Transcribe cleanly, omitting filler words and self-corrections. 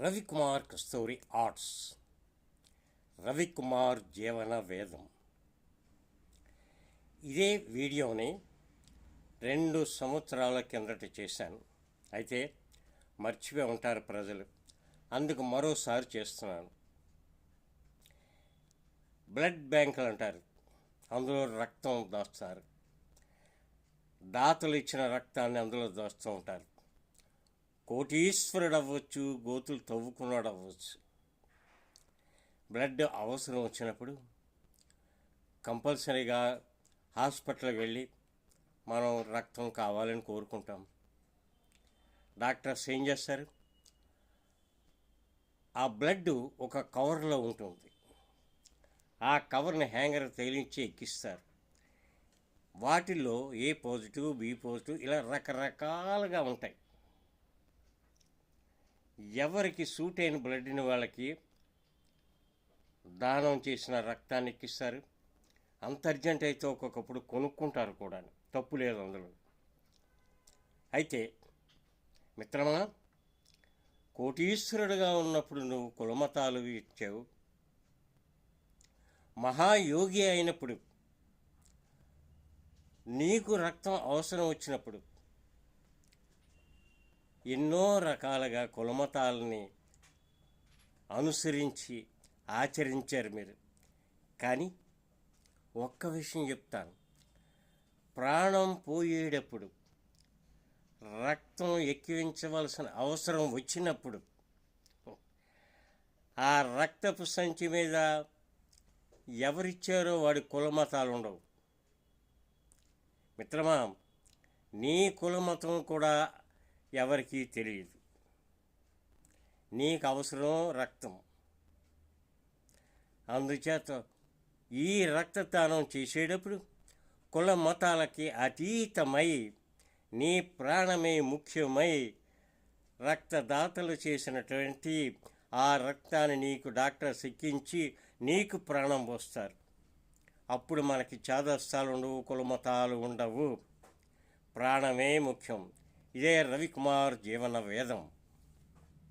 రవికుమార్ కస్తూరి arts, Ravikumar జీవన వేదం. ఇదే వీడియోని 2 సంవత్సరాల కిందట చేశాను. అయితే మర్చిపోయి ఉంటారు ప్రజలు, అందుకు మరోసారి చేస్తున్నాను. బ్లడ్ బ్యాంకులు అంటారు, అందులో రక్తం దాస్తారు. దాతలు ఇచ్చిన రక్తాన్ని అందులో దాస్తూ ఉంటారు. కోటీశ్వరుడు అవ్వచ్చు, గోతులు తవ్వుకున్నాడు అవ్వచ్చు. బ్లడ్ అవసరం వచ్చినప్పుడు కంపల్సరీగా హాస్పిటల్కి వెళ్ళి మనం రక్తం కావాలని కోరుకుంటాం. డాక్టర్స్ ఏం చేస్తారు, ఆ బ్లడ్ ఒక కవర్లో ఉంటుంది. ఆ కవర్ని హ్యాంగర్ తేలించి ఎక్కిస్తారు. వాటిల్లో ఏ పాజిటివ్, బి పాజిటివ్ ఇలా రకరకాలుగా ఉంటాయి. ఎవరికి సూట్ అయిన బ్లడ్ని వాళ్ళకి దానం చేసిన రక్తాన్ని ఎక్కిస్తారు. అంత అర్జెంట్ అయితే ఒక్కొక్కప్పుడు కొనుక్కుంటారు కూడా, తప్పు లేదు అందులో. అయితే మిత్రమా, కోటీశ్వరుడుగా ఉన్నప్పుడు నువ్వు కులమతాలు ఇచ్చావు. మహాయోగి అయినప్పుడు, నీకు రక్తం అవసరం వచ్చినప్పుడు ఎన్నో రకాలుగా కులమతాలని అనుసరించి ఆచరించారు మీరు. కానీ ఒక్క విషయం చెప్తాను, ప్రాణం పోయేటప్పుడు రక్తం ఎక్కించవలసిన అవసరం వచ్చినప్పుడు ఆ రక్తపు సంచి మీద ఎవరిచ్చారో వాడి కులమతాలు ఉండవు. మిత్రమా, నీ కులమతం కూడా ఎవరికీ తెలియదు. నీకు అవసరం రక్తం. అందుచేత ఈ రక్తదానం చేసేటప్పుడు కుల మతాలకి అతీతమై నీ ప్రాణమే ముఖ్యమై రక్తదాతలు చేసినటువంటి ఆ రక్తాన్ని నీకు డాక్టర్స్ ఎక్కించి నీకు ప్రాణం పోస్తారు. అప్పుడు మనకి చాదస్తాలు ఉండవు, కులమతాలు ఉండవు. ప్రాణమే ముఖ్యం. ఇదే రవికుమార్ జీవన వేదం.